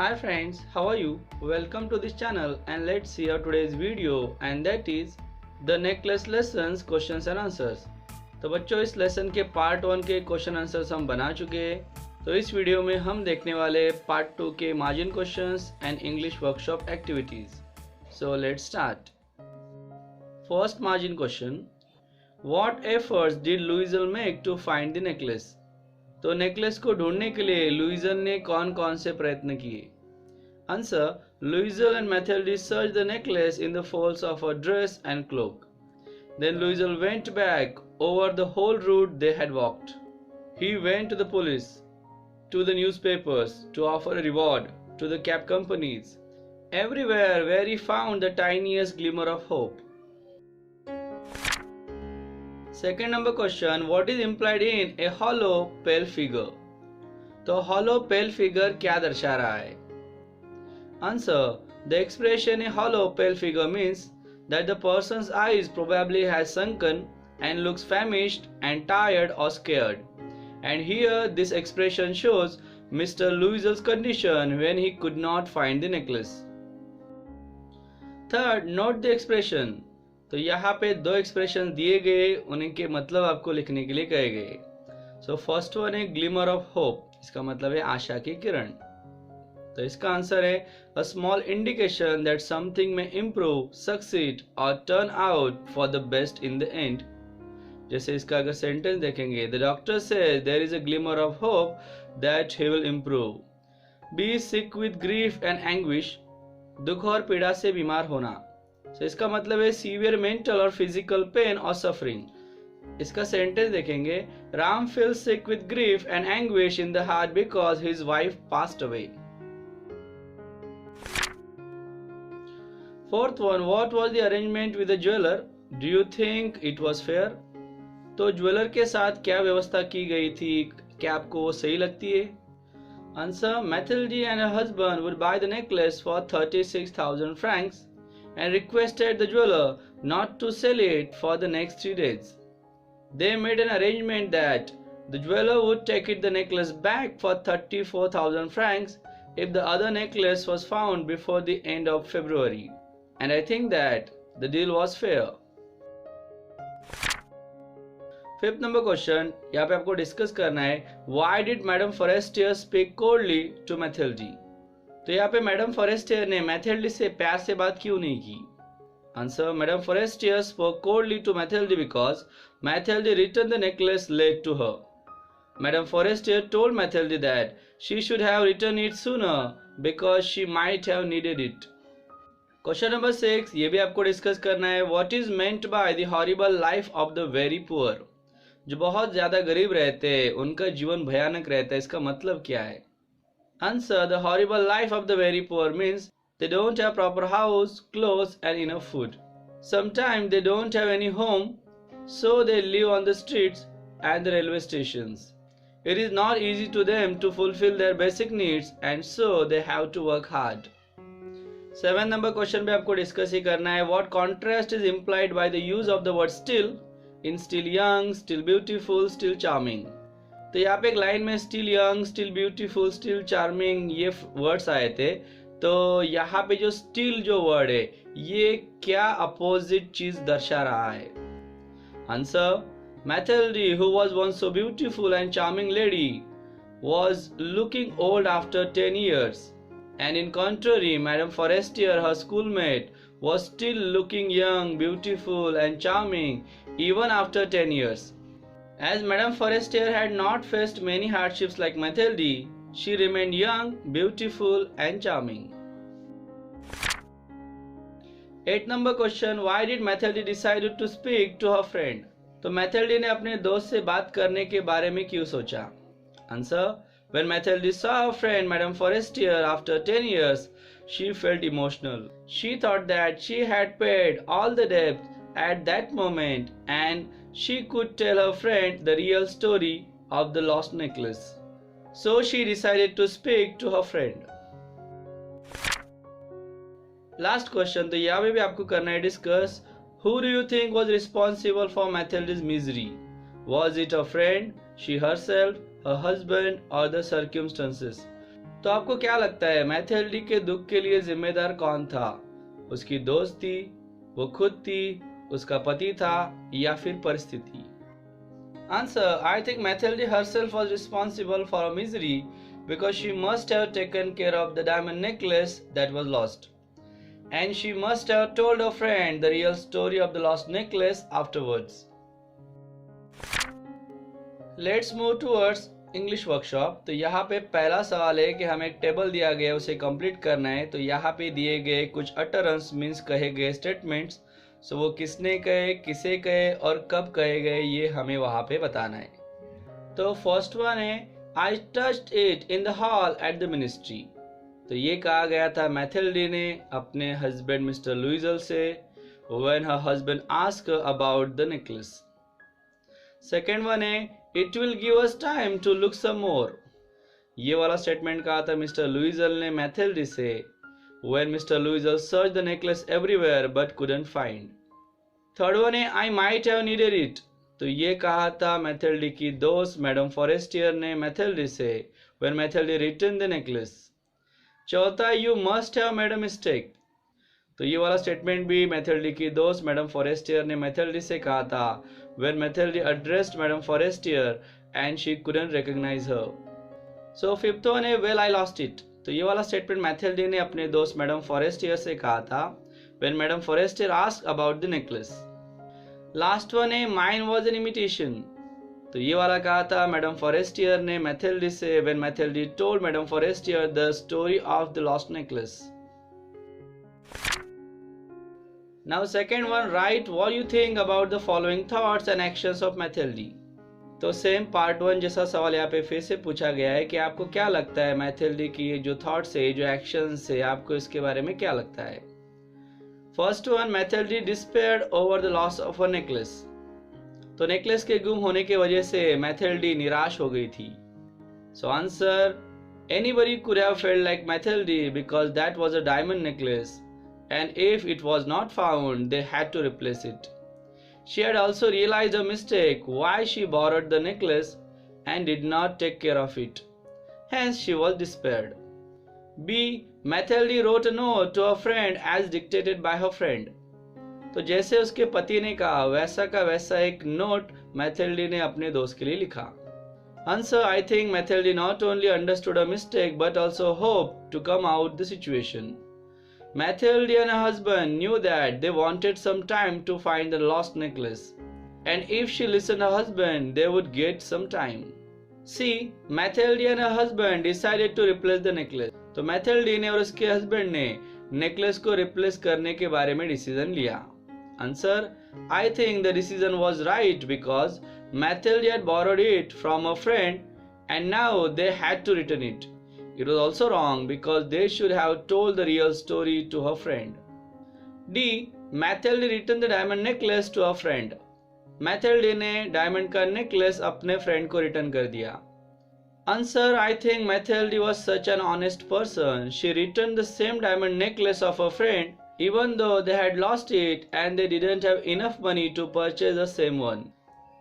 Hi friends, how are you? Welcome to this channel and let's see our today's video and that is the necklace lessons questions and answers। तो बच्चों इस lesson के part 1 के question answers हम बना चुके हैं। तो इस वीडियो में हम देखने वाले पार्ट 2 के margin questions and English workshop activities. So let's start. First margin question, what efforts did Loisel make to find the necklace? तो नेकलेस को ढूंढने के लिए लुइजल ने कौन कौन से प्रयत्न किए? Answer, Loisel and Mathilde search the necklace in the folds of her dress and cloak. Then Luisel went back over the whole route they had walked. He went to the police, to the newspapers to offer a reward, to the cab companies, everywhere where he found the tiniest glimmer of hope. Second number question, what is implied in a hollow pale figure? तो hollow pale figure क्या दर्शा रहा है? Answer, the expression a hollow pale figure means that the person's eyes probably has sunken and looks famished and tired or scared. And here this expression shows Mr. Luisel's condition when he could not find the necklace. Third, note the expression. तो यहाँ पे दो expression दिए गए, उनके मतलब आपको लिखने के लिए कहे गए। सो फर्स्ट वन है ग्लिमर ऑफ होप, इसका मतलब है आशा की किरण। तो इसका आंसर है a small indication that something may improve, succeed or turn out for the best in the end. जैसे इसका अगर सेंटेंस देखेंगे, the doctor says there is a glimmer of hope that he will improve. Be sick with grief and anguish, दुख और पीड़ा से बीमार होना। तो इसका मतलब है सीवियर मेंटल और फिजिकल पेन और सफरिंग। इसका सेंटेंस देखेंगे, Ram feels sick with grief and anguish in the heart because his wife passed away. Fourth one, what was the arrangement with the jeweller? Do you think it was fair? तो jeweller के साथ क्या व्यवस्था की गई थी, क्या आपको वो सही लगती है? Answer, Mathilde and her husband would by the necklace for 36,000 francs and requested the jeweler not to sell it for the next 3 days. They made an arrangement that the jeweler would take the necklace back for 34,000 francs if the other necklace was found before the end of February. And I think that the deal was fair. Fifth number question, यहाँ पे आपको discuss करना है, why did Madame Forestier speak coldly to Mathilde? तो यहाँ पे madam Forestier ने Mathilde से प्यार से बात क्यों नहीं की? Answer, madam Forestier spoke coldly to Mathilde because Mathilde return the necklace late to her. Madam Forestier told Mathilde that she should have return it sooner because she might have needed it. Question number 6, ये भी आपको discuss करना है, what is meant by the horrible life of the very poor? जो बहुत ज्यादा गरीब रहते हैं उनका जीवन भयानक रहता है, इसका मतलब क्या है? Answer, the horrible life of the very poor means they don't have proper house, clothes and enough food. Sometimes they don't have any home, so they live on the streets and the railway stations. It is not easy to them to fulfill their basic needs and so they have to work hard. 7 number question पे आपको discuss ही करना है, what contrast is implied by the use of the word still in still young, still beautiful, still charming? तो यहाँ पे एक line में still young, still beautiful, still charming ये वर्ड्स आए थे। तो यहाँ पे जो स्टिल जो वर्ड है ये क्या अपोजिट चीज दर्शा रहा है? Answer, Mathilde who was once so beautiful and charming lady was looking old after 10 years and in contrary Madame Forestier, her schoolmate, was still looking young, beautiful and charming even after 10 years. As Madame Forestier had not faced many hardships like Mathilde, she remained young, beautiful and charming. 8 number question, why did Mathilde decide to speak to her friend? तो Mathilde ने अपने दोस्त से बात करने के बारे में क्यों सोचा? Answer, when Mathilde saw her friend Madame Forestier after 10 years, she felt emotional. She thought that she had paid all the debt at that moment and she could tell her friend the real story of the lost necklace. So she decided to speak to her friend. Last question, तो यहाँ पे भी आपको करना है discuss, who do you think was responsible for Mathilde's misery? Was it her friend, she herself, her husband or the circumstances? तो आपको क्या लगता है मैथेल्डी के दुख के लिए जिम्मेदार कौन था? उसकी दोस्त थी, वो खुद थी, उसका पति था या फिर परिस्थिति? Answer: I think Mathilde herself was responsible for her misery because she must have taken care of the diamond necklace that was lost. And she must have told her friend the real story of the lost necklace afterwards. Let's move towards English workshop. तो यहाँ पे पहला सवाल है कि हमें एक table दिया गया है, उसे कंप्लीट करना है। तो यहाँ पे दिए गए कुछ अटरेंस मीन्स कहे गए स्टेटमेंट्स, सो वो किसने कहे, किसे कहे और कब कहे गए, ये हमें वहाँ पे बताना है। तो फर्स्ट वन है आई touched it in the hall at the ministry. तो ये कहा गया था मैथेल्डी ने अपने हस्बैंड मिस्टर लुइजल से when her husband asked about the necklace. Second one है it will give us time to look some more. ये वाला स्टेटमेंट कहा था मिस्टर लुइजल ने मैथेल्डी से when Mr. Louisel searched the necklace everywhere but couldn't find. Third one है I might have needed it. तो ये कहा था मैथेल्डी की दोस्त मैडम फॉरेस्टियर ने मैथेल्डी से when मैथेल्डी returned the necklace. चौथा you must have made a mistake. तो ये वाला स्टेटमेंट भी मैथेल्डी की दोस्त मैडम फॉरेस्टियर ने मैथेल्डी से कहा था when मैथेल्डी addressed madam Forestier and she couldn't recognize her. So fifth one है well I lost it. तो ये वाला स्टेटमेंट मैथेल्डी ने अपने दोस्त मैडम फॉरेस्टियर से कहा था when madam Forestier asked about the necklace. Last one है mine was an imitation. तो ये वाला कहा था मैडम फॉरेस्टियर ने मैथेल्डी से when मैथेल्डी told madam Forestier the story of the lost necklace. Now second one, write what you think about the following thoughts and actions of मैथेल्डी. तो same part one जैसा सवाल यहाँ पे फिर से पूछा गया है कि आपको क्या लगता है मैथेल्डी की ये जो थॉट्स है, जो एक्शंस है, आपको इसके बारे में क्या लगता है? First one, Mathilde despaired over the loss of a necklace. तो नेकलेस के गुम होने की वजह से मैथेल्डी निराश हो गई थी। So answer, anybody could have felt like Mathilde because that was a diamond necklace and if it was not found they had to replace it. She had also realized her mistake why she borrowed the necklace and did not take care of it. Hence she was despaired. B. मैथेल्डी wrote a note to her friend as dictated by her friend. तो जैसे उसके पति ने कहा वैसा का वैसा एक नोट मैथेल्डी ने अपने दोस्त के लिए लिखा. Answer, I think मैथेल्डी not only understood her mistake but also hoped to come out the situation. Mathilde and her husband knew that they wanted some time to find the lost necklace, and if she listened to her husband, they would get some time. C. Mathilde and her husband decided to replace the necklace. तो मैथेल्डी ने और उसके husband ने necklace को replace करने के बारे में डिसीजन लिया. Answer, I think the decision was right because Mathilde had borrowed it from a friend and now they had to return it. It was also wrong because they should have told the real story to her friend. D. Mathilde returned the diamond necklace to her friend. मैथेल्डी ने diamond का necklace अपने friend को return कर दिया. Answer, I think Mathilde was such an honest person. She returned the same diamond necklace of her friend even though they had lost it and they didn't have enough money to purchase the same one.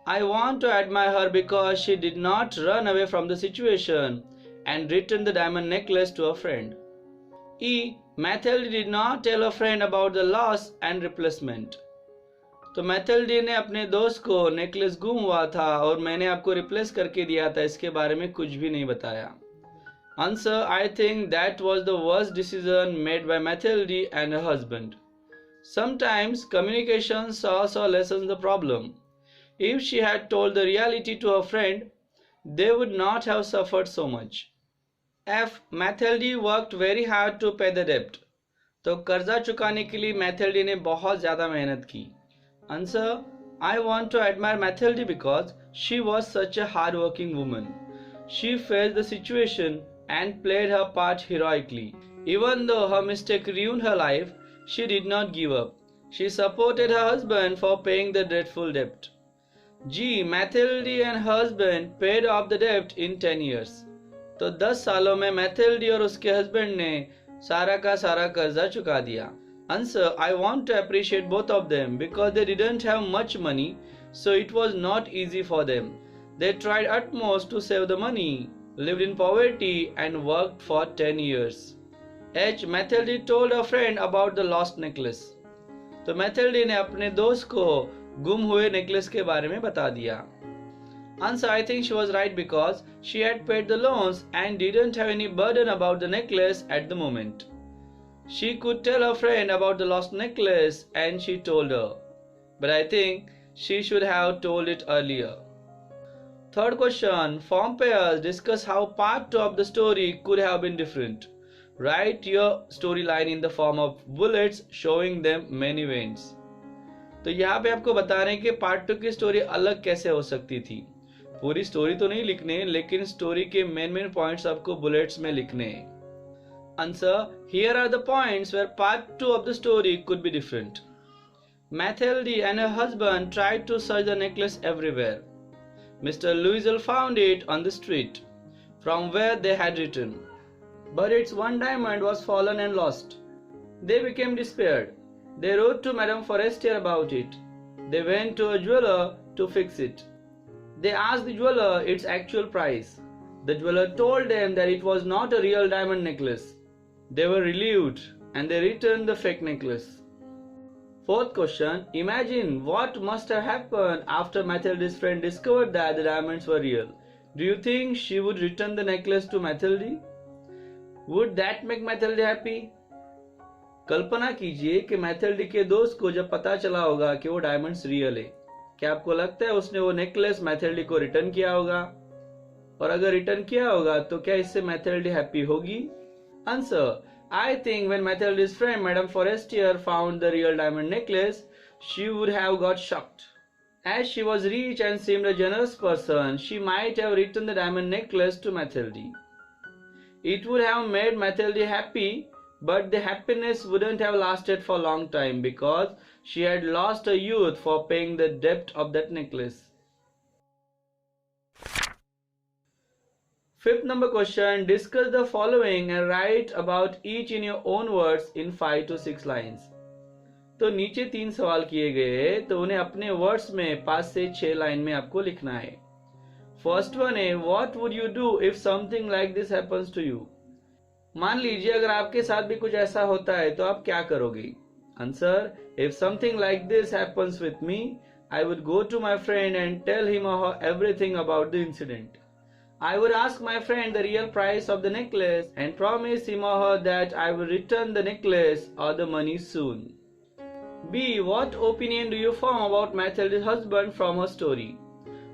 I want to admire her because she did not run away from the situation and returned the diamond necklace to her friend. E. Mathilde did not tell her friend about the loss and replacement. तो मैथेल्डी ने अपने दोस्त को necklace गुम हुआ था और मैंने आपको रिप्लेस करके दिया था इसके बारे में कुछ भी नहीं बताया. Answer, I think that was the worst decision made by Mathilde and her husband. Sometimes communication also lessens the problem. If she had told the reality to her friend, they would not have suffered so much. F. Mathilde worked very hard to pay the debt. तो कर्जा चुकाने के लिए मैथेल्डी ने बहुत ज्यादा मेहनत की. Answer, I want to admire Mathilde because she was such a hard-working woman. She faced the situation and played her part heroically. Even though her mistake ruined her life, she did not give up. She supported her husband for paying the dreadful debt. G. Mathilde and her husband paid off the debt in 10 years. तो 10 सालों में मैथेल्डी और उसके husband ने सारा का सारा कर्जा चुका दिया. Answer, I want to appreciate both of them because they didn't have much money, so it was not easy for them. They tried utmost to save the money, lived in poverty and worked for 10 years. H. Mathilde told a friend about the lost necklace. तो मैथिल्डी ने अपने दोस्त को गुम हुए necklace के बारे में बता दिया. Answer: I think she was right because she had paid the loans and didn't have any burden about the necklace at the moment. She could tell her friend about the lost necklace and she told her. But I think she should have told it earlier. Third question. Form pairs discuss how part 2 of the story could have been different. Write your storyline in the form of bullets showing them many events. तो यहाँ पे आपको बता रहे हैं कि part 2 की story अलग कैसे हो सकती थी. पूरी स्टोरी तो नहीं लिखने, लेकिन स्टोरी के मेन पॉइंट्स आपको बुलेट्स में लिखने हैं. Answer: Here are the points where part 2 of the story could be different. Mathilde and her husband tried to search the necklace everywhere. Mr. Louisel found it on the street, from where they had written. But its one diamond was fallen and lost. They became despaired. They wrote to Madame Forestier about it. They went to a jeweler to fix it. They asked the jeweler its actual price. The jeweler told them that it was not a real diamond necklace. They were relieved and they returned the fake necklace. Fourth question. Imagine what must have happened after Mathilde's friend discovered that the diamonds were real. Do you think she would return the necklace to Mathilde? Would that make Mathilde happy? कल्पना कीजिए कि Mathilde के दोस्त को जब पता चला होगा कि वो डायमंड्स रियल है. क्या आपको लगता है उसने वो नेकलेस मैथिल्डे को रिटर्न किया होगा? और अगर रिटर्न किया होगा तो क्या इससे मैथिल्डे हैप्पी होगी? Answer: I think when Mathilde's friend Madame Forestier found the real diamond necklace, she would have got shocked. As she was rich and seemed a generous person, she might have returned the diamond necklace to Mathilde. It would have made Mathilde happy, but the happiness wouldn't have lasted for a long time because she had lost her youth for paying the debt of that necklace. Fifth number question. Discuss the following and write about each in your own words in 5 to 6 lines. तो नीचे 3 सवाल किए गए, तो उन्हें अपने words में 5 से 6 लाइन में आपको लिखना है. फर्स्ट वन है, What would you do if something like this happens to you? मान लीजिए अगर आपके साथ भी कुछ ऐसा होता है तो आप क्या करोगे? Answer: If something like this happens with me, I would go to my friend and tell him or her everything about the incident. I would ask my friend the real price of the necklace and promise him or her that I will return the necklace or the money soon. B. What opinion do you form about Mathilde's husband from her story?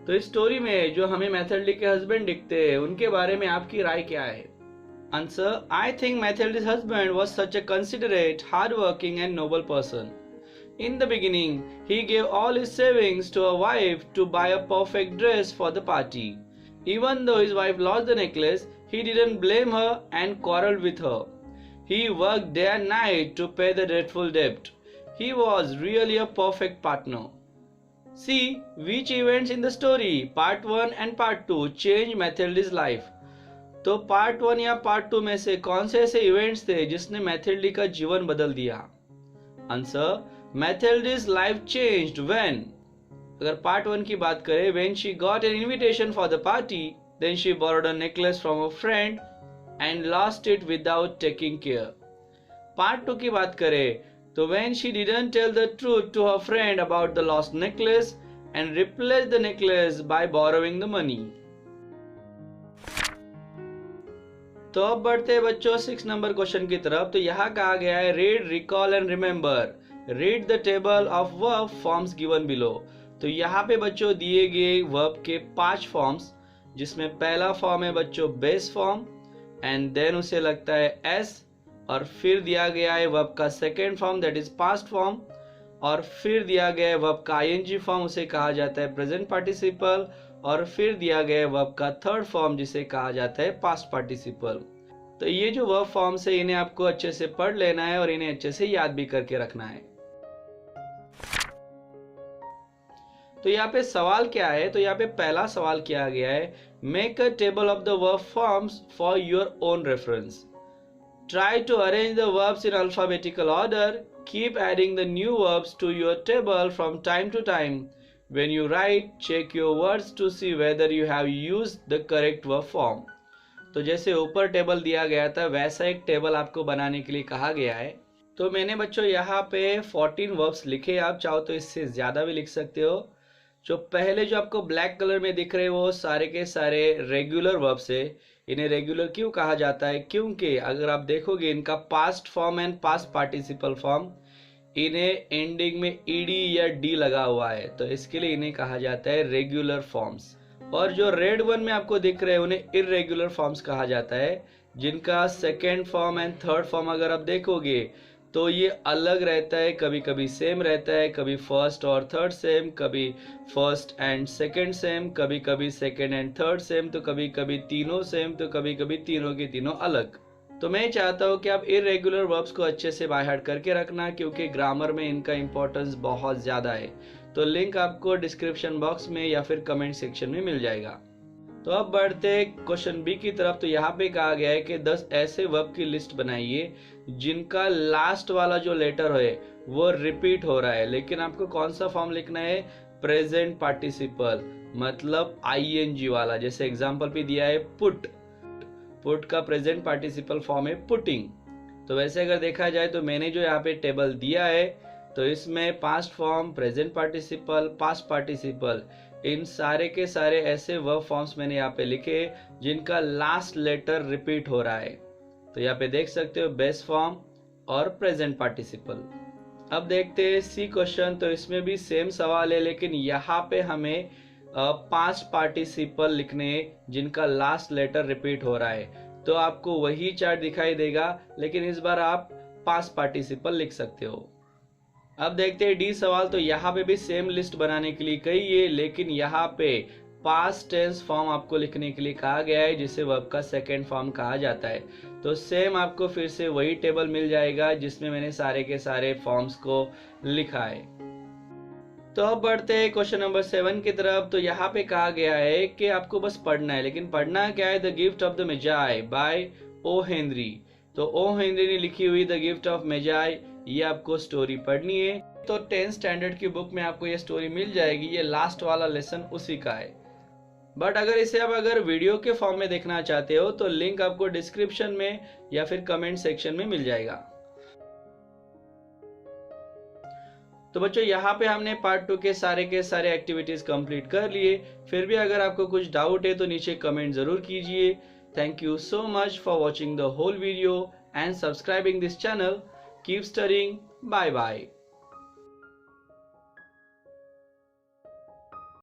तो इस story में जो हमें Mathilde के husband दिखते हैं उनके बारे में आपकी राय क्या है? Answer: I think Mathilde's husband was such a considerate, hardworking and noble person. In the beginning, he gave all his savings to a wife to buy a perfect dress for the party. Even though his wife lost the necklace, he didn't blame her and quarreled with her. He worked day and night to pay the dreadful debt. He was really a perfect partner. See which events in the story, part 1 and part 2, changed Mathilde's life. तो part 1 या part 2 में से कौन से ऐसे events थे जिसने Mathilde का जीवन बदल दिया? Answer: Mathilde's life changed when, अगर पार्ट 1 की बात करें, when she got an invitation for the party, then she borrowed a necklace from a friend and lost it without taking care. Part 2 की बात करें तो when she didn't tell the truth to her friend about the lost necklace and replaced the necklace by borrowing the money. तो अब बढ़ते हैं बच्चों 6 number question की तरफ. तो यहाँ कहा गया है read, recall and remember. Read the table of verb forms given below. तो यहाँ पे बच्चों दिए गए वर्ब के 5 फॉर्म्स, जिसमें पहला फॉर्म है बच्चों बेस फॉर्म एंड देन उसे लगता है एस, और फिर दिया गया है वर्ब का second form that is past form, और फिर दिया गया है वर्ब का आईएनजी फॉर्म, उसे कहा जाता है प्रेजेंट पार्टिसिपल, और फिर दिया गया है वर्ब का थर्ड फॉर्म जिसे कहा जाता है पास्ट पार्टिसिपल. तो ये जो वर्ब फॉर्म्स है इन्हें आपको अच्छे से पढ़ लेना है और इन्हें अच्छे से याद भी करके रखना है. तो यहाँ पे सवाल क्या है? तो यहाँ पे पहला सवाल किया गया है make a table of the verb forms for your own reference. Try to arrange the verbs in alphabetical order. Keep adding the new verbs to your table from time to time. When you write, check your words to see whether you have used the correct verb form. तो जैसे ऊपर table दिया गया था वैसा एक table आपको बनाने के लिए कहा गया है। तो मैंने बच्चों यहाँ पे 14 वर्ब्स लिखे, आप चाहो तो इससे ज़्यादा भी लिख सकते हो। जो पहले जो आपको ब्लैक कलर में दिख रहे हैं वो सारे के सारे रेगुलर वर्ब्स है। इन्हें रेगुलर क्यों कहा जाता है? क्योंकि अगर आप देखोगे इनका past form and past participle form, इन्हें एंडिंग में ईडी या डी लगा हुआ है, तो इसके लिए इन्हें कहा जाता है रेगुलर फॉर्म्स। और जो रेड वन में आपको दिख रहे हैं उन्हें इर्रेगुलर फॉर्म्स कहा जाता है, जिनका second form and third form अगर आप देखोगे तो ये अलग रहता है, कभी कभी सेम रहता है, कभी फर्स्ट और थर्ड सेम, कभी फर्स्ट एंड सेकंड सेम, कभी कभी सेकंड एंड थर्ड सेम, तो कभी कभी तीनों सेम, तो कभी कभी तीनों के तीनों अलग। तो मैं चाहता हूँ कि आप इर्रेगुलर वर्ब्स को अच्छे से बाय हार्ट करके रखना, क्योंकि ग्रामर में इनका इंपॉर्टेंस बहुत ज़्यादा है। तो लिंक आपको डिस्क्रिप्शन बॉक्स में या फिर कमेंट सेक्शन में मिल जाएगा। तो अब बढ़ते क्वेश्चन बी की तरफ। तो यहाँ पे कहा गया है कि 10 ऐसे वर्ब की लिस्ट बनाइए जिनका लास्ट वाला जो लेटर है वो रिपीट हो रहा है, लेकिन आपको कौन सा फॉर्म लिखना है? प्रेजेंट पार्टिसिपल, मतलब आईएनजी वाला। जैसे एग्जांपल पे दिया है पुट, पुट का प्रेजेंट पार्टिसिपल फॉर्म है पुटिंग। तो वैसे अगर देखा जाए तो मैंने जो यहाँ पे टेबल दिया है तो इसमें past form, present participle, past participle, इन सारे के सारे ऐसे वर्ब फॉर्म्स मैंने यहाँ पे लिखे जिनका लास्ट लेटर रिपीट हो रहा है। तो यहाँ पे देख सकते हो बेस फॉर्म और प्रेजेंट पार्टिसिपल। अब देखते हैं सी क्वेश्चन। तो इसमें भी सेम सवाल है, लेकिन यहाँ पे हमें पास्ट पार्टिसिपल लिखने जिनका लास्ट लेटर रिपीट हो रहा है। तो आपको वही चार्ट दिखाई देगा, लेकिन इस बार आप पास्ट पार्टिसिपल लिख सकते हो। अब देखते हैं डी सवाल। तो यहाँ पे भी सेम लिस्ट बनाने के लिए कही है, लेकिन यहाँ पे पास्ट टेंस फॉर्म आपको लिखने के लिए कहा गया है, जिसे वर्ब का सेकेंड फॉर्म कहा जाता है। तो सेम आपको फिर से वही टेबल मिल जाएगा जिसमें मैंने सारे के सारे फॉर्म्स को लिखा है। तो अब बढ़ते हैं क्वेश्चन नंबर 7 की तरफ। तो यहाँ पे कहा गया है कि आपको बस पढ़ना है, लेकिन पढ़ना क्या है? The gift of the Magi by O Henry. तो ओ हेनरी ने लिखी हुई द गिफ्ट ऑफ मेजाई, ये आपको स्टोरी पढ़नी है। तो 10th स्टैंडर्ड की बुक में आपको ये स्टोरी मिल जाएगी, ये लास्ट वाला लेसन उसी का है। बट अगर इसे आप अगर वीडियो के फॉर्म में देखना चाहते हो तो लिंक आपको डिस्क्रिप्शन में या फिर कमेंट सेक्शन में मिल जाएगा। तो बच्चों यहाँ पे हमने पार्ट 2 के सारे एक्टिविटीज कंप्लीट कर लिए। फिर भी अगर आपको कुछ डाउट है तो नीचे कमेंट जरूर कीजिए। Thank you so much for watching the whole video and subscribing this channel. Keep studying. Bye bye.